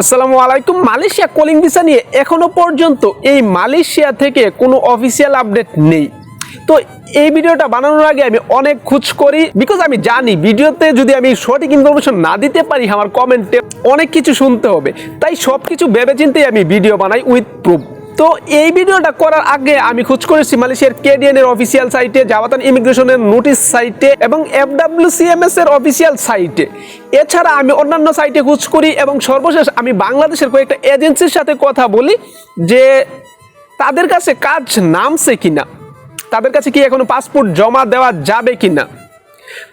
আসসালামু আলাইকুম। Malaysia calling visa নিয়ে এখনো পর্যন্ত এই মালয়েশিয়া থেকে কোনো অফিসিয়াল আপডেট নেই। তো এই ভিডিওটা বানানোর আগে আমি অনেক খোঁজ করি, বিকজ আমি জানি ভিডিওতে যদি আমি সঠিক ইনফরমেশন না দিতে পারি আমার কমেন্টে অনেক কিছু শুনতে হবে, তাই সব কিছু ভেবেচিন্তেই আমি ভিডিও বানাই উইথ প্রুফ। তো এই ভিডিওটা করার আগে আমি খোঁজ করেছি মালয়েশিয়ার কেডিএন এর অফিসিয়াল সাইটে, জাবাতান ইমিগ্রেশনের নোটিশ সাইটে এবং FWCMS এর অফিসিয়াল সাইটে। এছাড়া আমি অন্যান্য সাইটে খোঁজ করি এবং সর্বশেষ আমি বাংলাদেশের কয়েকটা এজেন্সির সাথে কথা বলি যে তাদের কাছে কাজ নামছে কিনা, তাদের কাছে কি এখনো পাসপোর্ট জমা দেওয়া যাবে কিনা।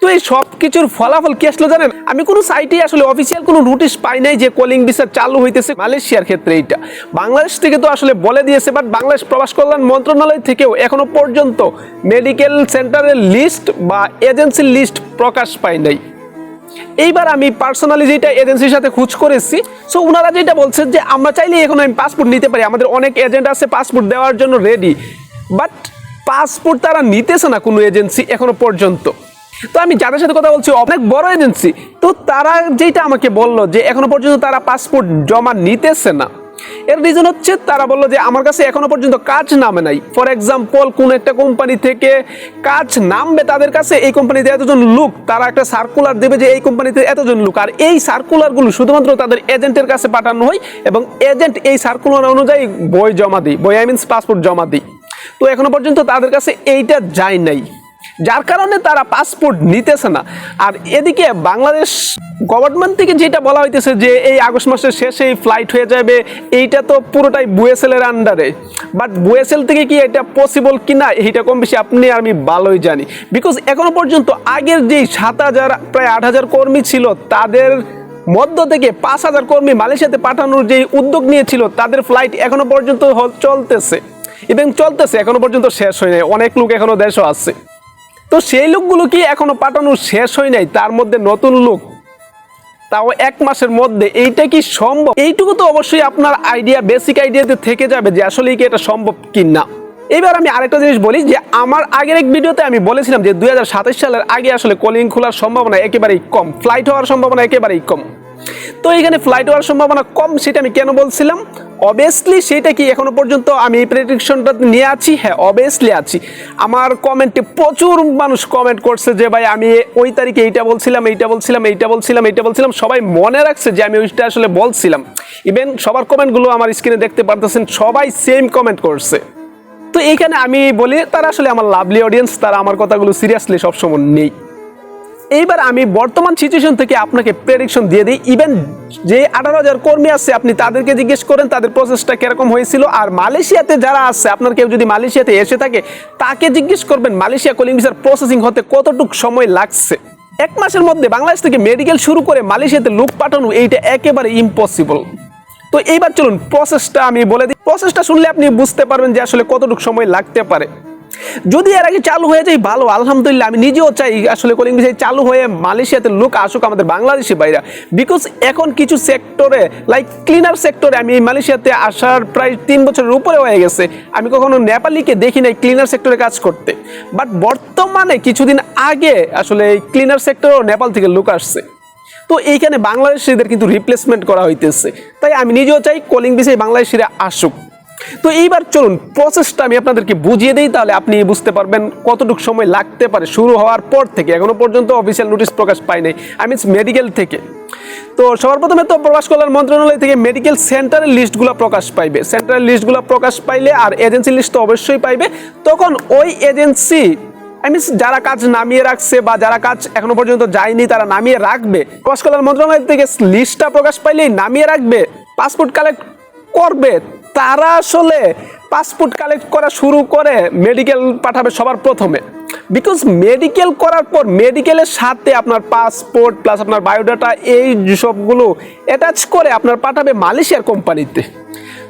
তো এই সব কিছুর ফলাফল কি আসলে জানেন, আমি কোনো সাইটে আসলে অফিসিয়াল কোনো নোটিশ পাই নাই যে কলিং ভিসা চালু হইতেছে মালয়েশিয়ার ক্ষেত্রে। এইটা বাংলাদেশ থেকে তো আসলে বলে দিয়েছে, বাট বাংলাদেশ প্রবাস কল্যাণ মন্ত্রণালয় থেকেও এখনো পর্যন্ত মেডিকেল সেন্টারের লিস্ট বা এজেন্সির লিস্ট প্রকাশ পায় নাই। এইবার আমি পার্সোনালি যেটা এজেন্সির সাথে খোঁজ করেছি, সো ওনারা যেটা বলছেন যে আমরা চাইলে এখন আমি পাসপোর্ট নিতে পারি, আমাদের অনেক এজেন্ট আছে পাসপোর্ট দেওয়ার জন্য রেডি, বাট পাসপোর্ট তারা নিতেছে না কোনো এজেন্সি এখনো পর্যন্ত। তো আমি যাদের সাথে কথা বলছি অনেক বড় এজেন্সি, তো তারা যেটা আমাকে বললো যে এখনো পর্যন্ত তারা পাসপোর্ট জমা নিতেছে না। এর রিজন হচ্ছে তারা বললো যে আমার কাছে এখনো পর্যন্ত কাজ নামে নাই। ফর এক্সাম্পল কোন একটা কোম্পানি থেকে কাজ নামবে তাদের কাছে, এই কোম্পানিতে এতজন লোক, তারা একটা সার্কুলার দেবে যে এই কোম্পানিতে এতজন লোক, আর এই সার্কুলারগুলো শুধুমাত্র তাদের এজেন্টের কাছে পাঠানো হয় এবং এজেন্ট এই সার্কুলার অনুযায়ী বই জমা দিই, বই আই মিনস পাসপোর্ট জমা দিই। তো এখনো পর্যন্ত তাদের কাছে এইটা যায় নাই, যার কারণে তারা পাসপোর্ট নিতেছে না। আর এদিকে বাংলাদেশ গভর্নমেন্ট থেকে যেটা বলা হইতেছে যে এই আগস্ট মাসের শেষেই ফ্লাইট হয়ে যাবে, এইটা তো পুরোটাই বুয়েসেল এর আন্ডারে। বাট বুয়েসেল থেকে কি এটা পসিবল কিনা এইটা কম বেশি আপনি আমি ভালোই জানি, বিকজ এখনো পর্যন্ত আগের যেই 7,000 প্রায় 8,000 কর্মী ছিল তাদের মধ্য থেকে 5,000 কর্মী মালয়েশিয়াতে পাঠানোর যে উদ্যোগ নিয়েছিল তাদের ফ্লাইট এখনো পর্যন্ত চলতেছে এবং চলতেছে, এখনো পর্যন্ত শেষ হয় নাই, অনেক লোক এখনো দেশও আছে। তো সেই লোকগুলো কি এখনো পাঠানো শেষ হয় নাই, তার মধ্যে নতুন লোক, তাও 1 মাসের মধ্যে, এইটা কি সম্ভব? এইটুকু তো অবশ্যই আপনার আইডিয়া, বেসিক আইডিয়াতে থেকে যাবে যে আসলে কি এটা সম্ভব কি না। এবার আমি আরেকটা জিনিস বলি যে আমার আগের এক ভিডিওতে আমি বলেছিলাম যে 2027 সালের আগে আসলে কলিং খোলার সম্ভাবনা একেবারেই কম, ফ্লাইট হওয়ার সম্ভাবনা একেবারেই কম। তো এখানে ফ্লাইট হওয়ার সম্ভাবনা কম সেটা আমি কেন বলছিলাম? অবভিয়াসলি সেটা কি এখনো পর্যন্ত আমি এই প্রেডিকশনটা নিয়ে আছি? হ্যাঁ, অবভিয়াসলি আছি। আমার কমেন্টে প্রচুর মানুষ কমেন্ট করছে যে ভাই আমি ওই তারিখে এইটা বলছিলাম, এইটা বলছিলাম, এইটা বলছিলাম, এইটা বলছিলাম, সবাই মনে রাখছে যে আমি ওইটা আসলে বলছিলাম। ইভেন সবার কমেন্টগুলো আমার স্ক্রিনে দেখতে পারতেছেন, সবাই সেম কমেন্ট করছে। তো এইখানে আমি বলি তারা আসলে আমার লাভলি অডিয়েন্স, তারা আমার কথাগুলো সিরিয়াসলি সবসময় নেই। এইবার আমি বর্তমান সিচুয়েশন থেকে আপনাকে প্রেডিকশন দিয়ে দিই। ইভেন যে 18,000 কর্মী আছে আপনি তাদেরকে জিজ্ঞেস করেন তাদের প্রসেসটা কিরকম হয়েছিল, আর মালয়েশিয়াতে যারা আছে আপনার কেউ যদি মালয়েশিয়াতে এসে থাকে তাকে জিজ্ঞেস করবেন মালয়েশিয়া কলিং ভিসার প্রসেসিং হতে কতটুকু সময় লাগছে। 1 মাসের মধ্যে বাংলাদেশ থেকে মেডিকেল শুরু করে মালয়েশিয়াতে লোক পাঠানো এইটা একেবারে ইম্পসিবল। তো এইবার চলুন প্রসেসটা আমি বলে দিই, প্রসেসটা শুনলে আপনি বুঝতে পারবেন যে আসলে কতটুকু সময় লাগতে পারে। যদি এর আগে চালু হয়ে যায় ভালো, আলহামদুলিল্লাহ, আমি নিজেও চাই আসলে কলিং ভিসা চালু হয়ে মালয়েশিয়াতে লোক আসুক আমাদের বাংলাদেশি বাইরা, বিকজ এখন কিছু সেক্টরে লাইক ক্লিনার সেক্টরে আমি মালয়েশিয়াতে আসার প্রায় 3 বছরের উপরে হয়ে গেছে, আমি কখনো নেপালিকে দেখি নাই ক্লিনার সেক্টরে কাজ করতে। বাট বর্তমানে কিছুদিন আগে আসলে এই ক্লিনার সেক্টরেও নেপাল থেকে লোক আসছে। তো এইখানে বাংলাদেশিদের কিন্তু রিপ্লেসমেন্ট করা হইতেছে, তাই আমি নিজেও চাই কলিং ভিসায় বাংলাদেশিরা আসুক। তো এইবার চলুন প্রসেসটা আমি আপনাদেরকে বুঝিয়ে দিই, তাহলে আপনি বুঝতে পারবেন কতটুকু সময় লাগতে পারে শুরু হওয়ার পর থেকে। এখনো পর্যন্ত অফিসিয়াল নোটিশ প্রকাশ পায় নাই, আই মিনস মেডিকেল থেকে। তো সবার প্রথমে তো প্রবাস কল্যাণ মন্ত্রণালয় থেকে মেডিকেল সেন্টারের লিস্টগুলো প্রকাশ পাইবে, সেন্টারের লিস্টগুলো প্রকাশ পাইলে আর এজেন্সি লিস্ট তো অবশ্যই পাইবে, তখন ওই এজেন্সি আই মিনস যারা কাজ নামিয়ে রাখছে বা যারা কাজ এখনো পর্যন্ত যায়নি তারা নামিয়ে রাখবে। প্রবাস কল্যাণ মন্ত্রণালয় থেকে লিস্টটা প্রকাশ পাইলেই নামিয়ে রাখবে, পাসপোর্ট কালেক্ট করবে, তারা আসলে পাসপোর্ট কালেক্ট করা শুরু করে মেডিকেল পাঠাবে সবার প্রথমে। বিকজ মেডিকেল করার পর মেডিকেলের সাথে আপনার পাসপোর্ট প্লাস আপনার বায়োডাটা এই সবগুলো অ্যাটাচ করে আপনার পাঠাবে মালয়েশিয়ার কোম্পানিতে।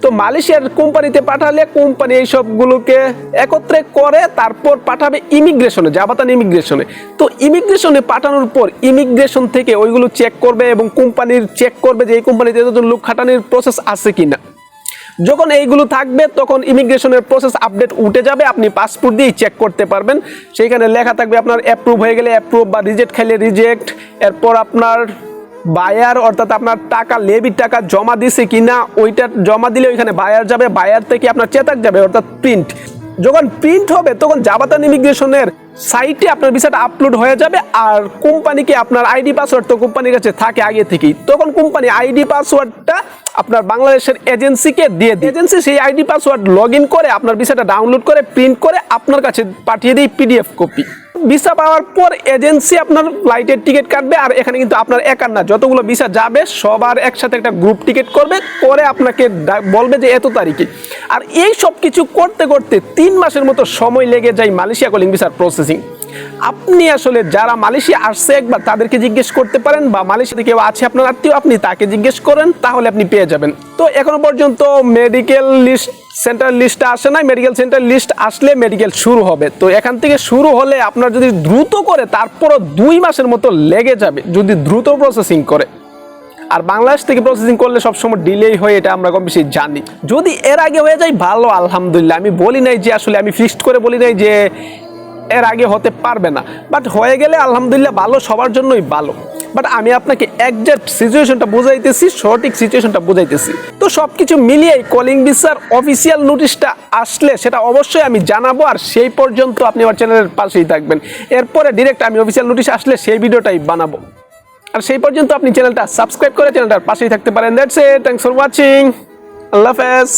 তো মালয়েশিয়ার কোম্পানিতে পাঠালে কোম্পানি এই সবগুলোকে একত্রে করে তারপর পাঠাবে ইমিগ্রেশনে, জাবাতান ইমিগ্রেশনে। তো ইমিগ্রেশনে পাঠানোর পর ইমিগ্রেশন থেকে ওইগুলো চেক করবে এবং কোম্পানির চেক করবে যে এই কোম্পানিতে এতজন লোক খাটানোর প্রসেস আছে কিনা। যখন এইগুলো থাকবে তখন ইমিগ্রেশনের প্রসেস আপডেট উঠে যাবে, আপনি পাসপোর্ট দিয়ে চেক করতে পারবেন। সেইখানে লেখা থাকবে আপনার অ্যাপ্রুভ হয়ে গেলে অ্যাপ্রুভ বা রিজেক্ট খাইলে রিজেক্ট, এরপর আপনার বায়ার অর্থাৎ আপনার টাকা লেবির টাকা জমা দিছে কিনা, ওইটা জমা দিলে ওইখানে বায়ার যাবে, বায়ার থেকে আপনার চেতাক যাবে অর্থাৎ প্রিন্ট। যখন প্রিন্ট হবে তখন জাবাতান ইমিগ্রেশনের সাইটে আপনার ভিসাটা আপলোড হয়ে যাবে। আর কোম্পানিকে আপনার আইডি পাসওয়ার্ড তো কোম্পানির কাছে থাকে আগে থেকেই, তখন কোম্পানি আইডি পাসওয়ার্ডটা আপনার বাংলাদেশের এজেন্সিকে দিয়ে দিই, এজেন্সি সেই আইডি পাসওয়ার্ড লগ ইন করে আপনার ভিসাটা ডাউনলোড করে প্রিন্ট করে আপনার কাছে পাঠিয়ে দিই পিডিএফ কপি। ভিসা পাওয়ার পর এজেন্সি আপনার ফ্লাইটের টিকিট কাটবে। আর এখানে কিন্তু আপনার একার না, যতগুলো ভিসা যাবে সবার একসাথে একটা গ্রুপ টিকিট করবে, করে আপনাকে বলবে যে এত তারিখে। আর এই সব কিছু করতে করতে 3 মাসের মতো সময় লেগে যায় মালয়েশিয়া কলিং ভিসার প্রসেসিং। আপনি আসলে যারা মালয়েশিয়া আসছে একবার তাদেরকে জিজ্ঞেস করতে পারেন, বা মালয়েশিয়াতে কেউ আছে আপনার আত্মীয়, আপনি তাকে জিজ্ঞেস করেন, তাহলে আপনি পেয়ে যাবেন। তো এখনো পর্যন্ত মেডিকেল লিস্ট সেন্টার লিস্টটা আসে নাই, মেডিকেল সেন্টার লিস্ট আসলে মেডিকেল শুরু হবে। তো এখান থেকে শুরু হলে আপনার যদি দ্রুত করে তারপরও 2 মাসের মতো লেগে যাবে যদি দ্রুত প্রসেসিং করে। আর বাংলাদেশ থেকে প্রসেসিং করলে সবসময় ডিলেই হয়, এটা আমরা কম বেশি জানি। যদি এর আগে হয়ে যায় ভালো, আলহামদুলিল্লাহ। আমি বলি নাই যে আসলে আমি ফিক্সড করে বলি নাই যে এর আগে হতে পারবে না, বাট হয়ে গেলে আলহামদুলিল্লাহ ভালো, সবার জন্যই ভালো। বাট আমি আপনাকে একজ্যাক্ট সিচুয়েশনটা বুঝাইতেছি, সঠিক সিচুয়েশনটা বুঝাইতেছি। তো সব কিছু মিলিয়ে কলিং ভিসার অফিসিয়াল নোটিশটা আসলে সেটা অবশ্যই আমি জানাবো। আর সেই পর্যন্ত আপনি আমার চ্যানেলের পাশেই থাকবেন। এরপরে ডিরেক্ট আমি অফিসিয়াল নোটিশ আসলে সেই ভিডিওটাই বানাবো। আর সেই পর্যন্ত আপনি চ্যানেলটা সাবস্ক্রাইব করে চ্যানেলটার পাশেই থাকতে পারেন। That's it, thanks for watching, আল্লাহ হাফেজ।